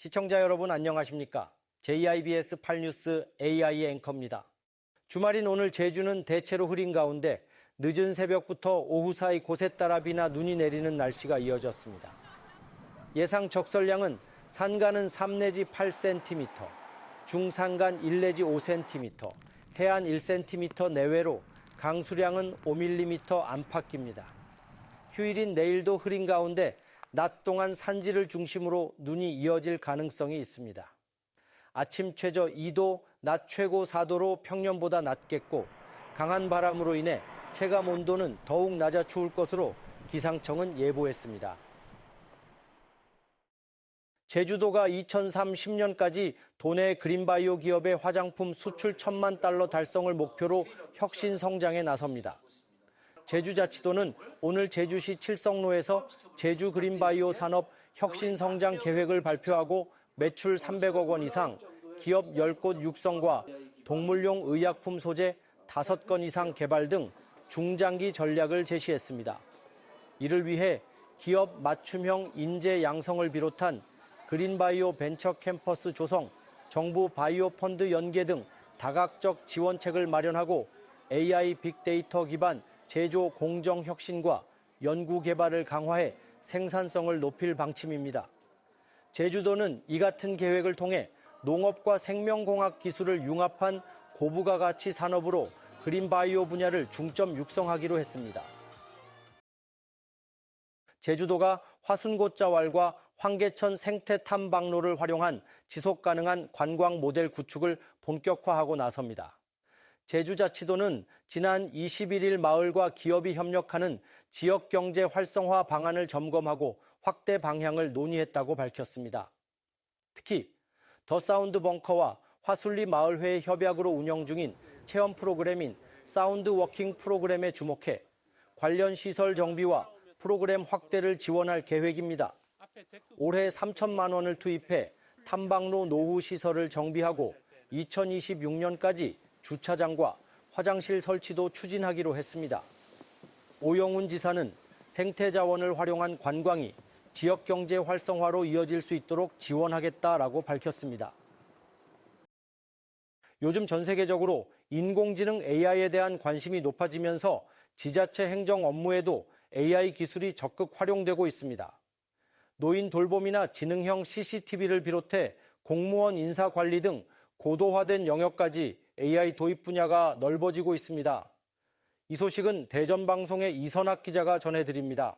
시청자 여러분 안녕하십니까? JIBS 8뉴스 AI 앵커입니다. 주말인 오늘 제주는 대체로 흐린 가운데 늦은 새벽부터 오후 사이 곳에 따라 비나 눈이 내리는 날씨가 이어졌습니다. 예상 적설량은 산간은 3 내지 8cm, 중산간 1 내지 5cm, 해안 1cm 내외로 강수량은 5mm 안팎입니다. 휴일인 내일도 흐린 가운데 낮 동안 산지를 중심으로 눈이 이어질 가능성이 있습니다. 아침 최저 2도, 낮 최고 4도로 평년보다 낮겠고 강한 바람으로 인해 체감 온도는 더욱 낮아 추울 것으로 기상청은 예보했습니다. 제주도가 2030년까지 도내 그린바이오 기업의 화장품 수출 1,000만 달러 달성을 목표로 혁신 성장에 나섭니다. 제주자치도는 오늘 제주시 칠성로에서 제주 그린바이오 산업 혁신 성장 계획을 발표하고 매출 300억 원 이상, 기업 10곳 육성과 동물용 의약품 소재 5건 이상 개발 등 중장기 전략을 제시했습니다. 이를 위해 기업 맞춤형 인재 양성을 비롯한 그린바이오 벤처 캠퍼스 조성, 정부 바이오 펀드 연계 등 다각적 지원책을 마련하고 AI 빅데이터 기반 제조 공정 혁신과 연구 개발을 강화해 생산성을 높일 방침입니다. 제주도는 이 같은 계획을 통해 농업과 생명공학 기술을 융합한 고부가 가치 산업으로 그린바이오 분야를 중점 육성하기로 했습니다. 제주도가 화순곶자왈과 황계천 생태 탐방로를 활용한 지속가능한 관광 모델 구축을 본격화하고 나섭니다. 제주자치도는 지난 21일 마을과 기업이 협력하는 지역경제 활성화 방안을 점검하고 확대 방향을 논의했다고 밝혔습니다. 특히 더 사운드 벙커와 화순리 마을회의 협약으로 운영 중인 체험 프로그램인 사운드 워킹 프로그램에 주목해 관련 시설 정비와 프로그램 확대를 지원할 계획입니다. 올해 3천만 원을 투입해 탐방로 노후 시설을 정비하고 2026년까지 주차장과 화장실 설치도 추진하기로 했습니다. 오영훈 지사는 생태자원을 활용한 관광이 지역경제 활성화로 이어질 수 있도록 지원하겠다라고 밝혔습니다. 요즘 전 세계적으로 인공지능 AI에 대한 관심이 높아지면서 지자체 행정 업무에도 AI 기술이 적극 활용되고 있습니다. 노인 돌봄이나 지능형 CCTV를 비롯해 공무원 인사 관리 등 고도화된 영역까지 AI 도입 분야가 넓어지고 있습니다. 이 소식은 대전방송의 이선학 기자가 전해드립니다.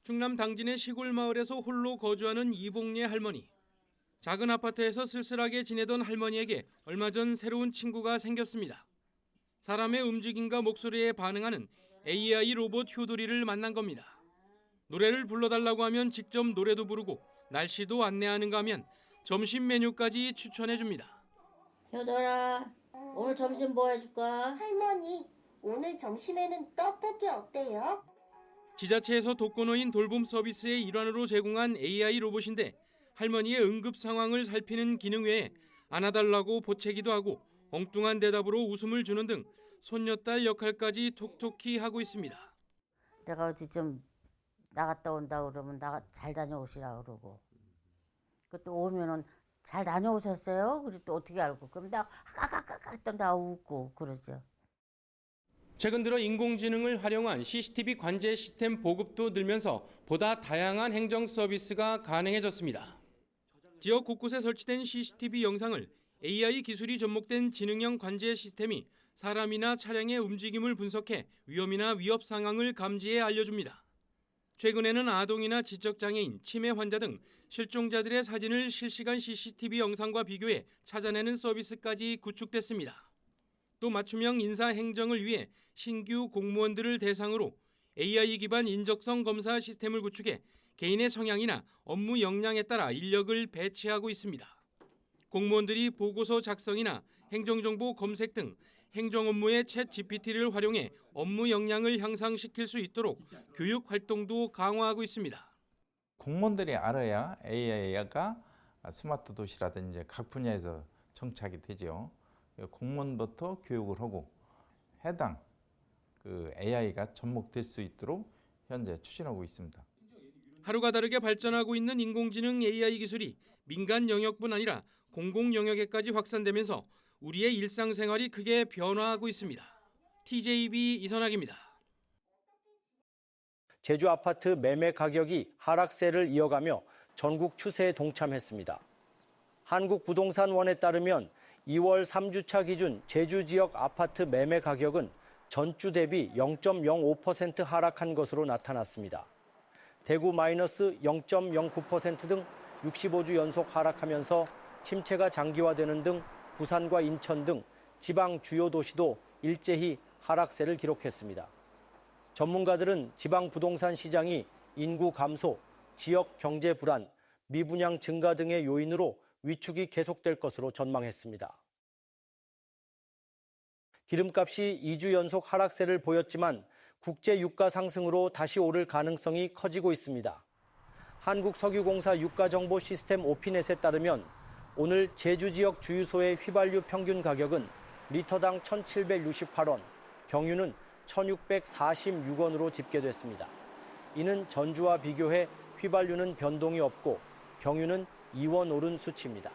충남 당진의 시골 마을에서 홀로 거주하는 이봉례 할머니. 작은 아파트에서 쓸쓸하게 지내던 할머니에게 얼마 전 새로운 친구가 생겼습니다. 사람의 움직임과 목소리에 반응하는 AI 로봇 효도리를 만난 겁니다. 노래를 불러달라고 하면 직접 노래도 부르고 날씨도 안내하는가 하면 점심 메뉴까지 추천해줍니다. 효돌아, 오늘 점심 뭐 해줄까? 할머니, 오늘 점심에는 떡볶이 어때요? 지자체에서 독거노인 돌봄 서비스의 일환으로 제공한 AI 로봇인데 할머니의 응급 상황을 살피는 기능 외에 안아달라고 보채기도 하고 엉뚱한 대답으로 웃음을 주는 등 손녀딸 역할까지 톡톡히 하고 있습니다. 내가 어디 좀 나갔다 온다 그러면 잘 다녀오시라 그러고 또 오면은 잘 다녀오셨어요? 그리고 또 어떻게 알고 그럼 나 웃고 그러죠. 최근 들어 인공지능을 활용한 CCTV 관제 시스템 보급도 늘면서 보다 다양한 행정 서비스가 가능해졌습니다. 지역 곳곳에 설치된 CCTV 영상을 AI 기술이 접목된 지능형 관제 시스템이 사람이나 차량의 움직임을 분석해 위험이나 위협 상황을 감지해 알려줍니다. 최근에는 아동이나 지적장애인, 치매 환자 등 실종자들의 사진을 실시간 CCTV 영상과 비교해 찾아내는 서비스까지 구축됐습니다. 또 맞춤형 인사 행정을 위해 신규 공무원들을 대상으로 AI 기반 인적성 검사 시스템을 구축해 개인의 성향이나 업무 역량에 따라 인력을 배치하고 있습니다. 공무원들이 보고서 작성이나 행정정보 검색 등 행정 업무에 챗GPT를 활용해 업무 역량을 향상시킬 수 있도록 교육 활동도 강화하고 있습니다. 공무원들이 알아야 AI가 스마트 도시라든지 각 분야에서 정착이 되죠. 공무원부터 교육을 하고 해당 AI가 접목될 수 있도록 현재 추진하고 있습니다. 하루가 다르게 발전하고 있는 인공지능 AI 기술이 민간 영역뿐 아니라 공공 영역에까지 확산되면서 우리의 일상생활이 크게 변화하고 있습니다. TJB 이선학입니다. 제주 아파트 매매 가격이 하락세를 이어가며 전국 추세에 동참했습니다. 한국부동산원에 따르면 2월 3주차 기준 제주 지역 아파트 매매 가격은 전주 대비 0.05% 하락한 것으로 나타났습니다. 대구 마이너스 0.09% 등 65주 연속 하락하면서 침체가 장기화되는 등 부산과 인천 등 지방 주요 도시도 일제히 하락세를 기록했습니다. 전문가들은 지방 부동산 시장이 인구 감소, 지역 경제 불안, 미분양 증가 등의 요인으로 위축이 계속될 것으로 전망했습니다. 기름값이 2주 연속 하락세를 보였지만 국제 유가 상승으로 다시 오를 가능성이 커지고 있습니다. 한국석유공사 유가정보 시스템 오피넷에 따르면 오늘 제주 지역 주유소의 휘발유 평균 가격은 리터당 1,768원, 경유는 1,646원으로 집계됐습니다. 이는 전주와 비교해 휘발유는 변동이 없고 경유는 2원 오른 수치입니다.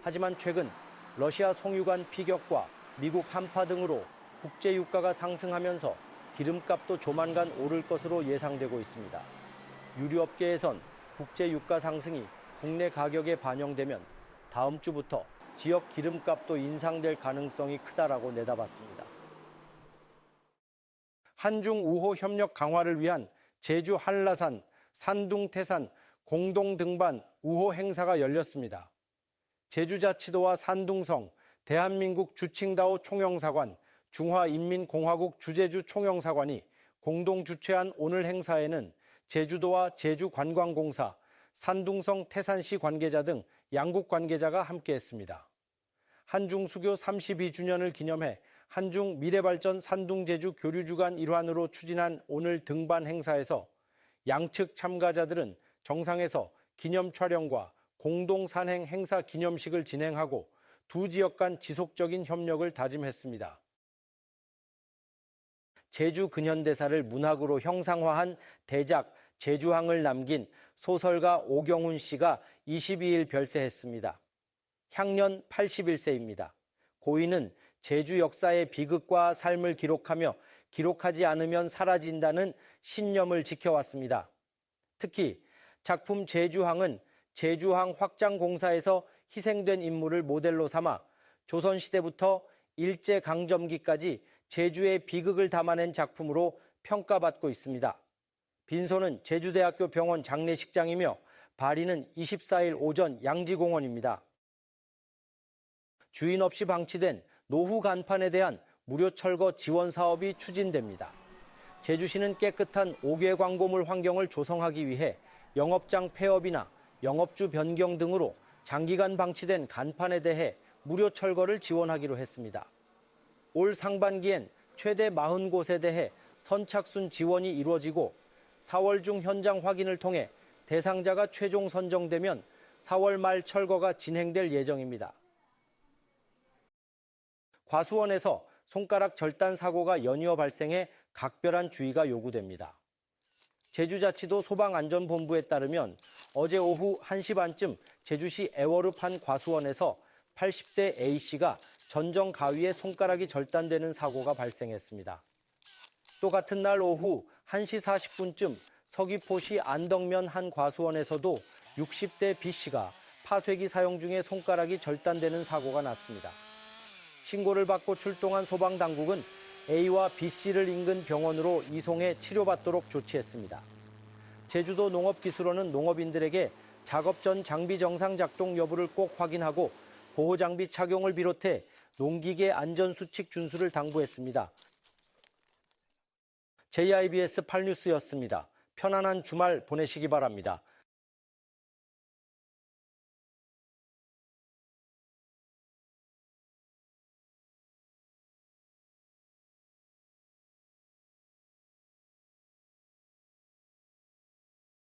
하지만 최근 러시아 송유관 피격과 미국 한파 등으로 국제 유가가 상승하면서 기름값도 조만간 오를 것으로 예상되고 있습니다. 유류업계에선 국제 유가 상승이 국내 가격에 반영되면 다음 주부터 지역 기름값도 인상될 가능성이 크다라고 내다봤습니다. 한중 우호 협력 강화를 위한 제주 한라산, 산둥 태산 공동 등반 우호 행사가 열렸습니다. 제주자치도와 산둥성, 대한민국 주칭다오 총영사관, 중화인민공화국 주제주 총영사관이 공동 주최한 오늘 행사에는 제주도와 제주관광공사, 산둥성 태산시 관계자 등 양국 관계자가 함께했습니다. 한중 수교 32주년을 기념해 한중 미래발전 산둥제주 교류주간 일환으로 추진한 오늘 등반 행사에서 양측 참가자들은 정상에서 기념 촬영과 공동 산행 행사 기념식을 진행하고 두 지역 간 지속적인 협력을 다짐했습니다. 제주 근현대사를 문학으로 형상화한 대작 제주항을 남긴 소설가 오경훈 씨가 22일 별세했습니다. 향년 81세입니다. 고인은 제주 역사의 비극과 삶을 기록하며 기록하지 않으면 사라진다는 신념을 지켜왔습니다. 특히 작품 제주항은 제주항 확장공사에서 희생된 인물을 모델로 삼아 조선시대부터 일제강점기까지 제주의 비극을 담아낸 작품으로 평가받고 있습니다. 빈소는 제주대학교 병원 장례식장이며 발의는 24일 오전 양지공원입니다. 주인 없이 방치된 노후 간판에 대한 무료 철거 지원 사업이 추진됩니다. 제주시는 깨끗한 5개 광고물 환경을 조성하기 위해 영업장 폐업이나 영업주 변경 등으로 장기간 방치된 간판에 대해 무료 철거를 지원하기로 했습니다. 올 상반기엔 최대 40곳에 대해 선착순 지원이 이루어지고 4월 중 현장 확인을 통해 대상자가 최종 선정되면 4월 말 철거가 진행될 예정입니다. 과수원에서 손가락 절단 사고가 연이어 발생해 각별한 주의가 요구됩니다. 제주자치도 소방안전본부에 따르면 어제 오후 1시 반쯤 제주시 애월읍 한 과수원에서 80대 A씨가 전정 가위에 손가락이 절단되는 사고가 발생했습니다. 또 같은 날 오후 1시 40분쯤 서귀포시 안덕면 한 과수원에서도 60대 B씨가 파쇄기 사용 중에 손가락이 절단되는 사고가 났습니다. 신고를 받고 출동한 소방당국은 A와 B씨를 인근 병원으로 이송해 치료받도록 조치했습니다. 제주도 농업기술원은 농업인들에게 작업 전 장비 정상 작동 여부를 꼭 확인하고 보호장비 착용을 비롯해 농기계 안전수칙 준수를 당부했습니다. JIBS 8뉴스였습니다. 편안한 주말 보내시기 바랍니다.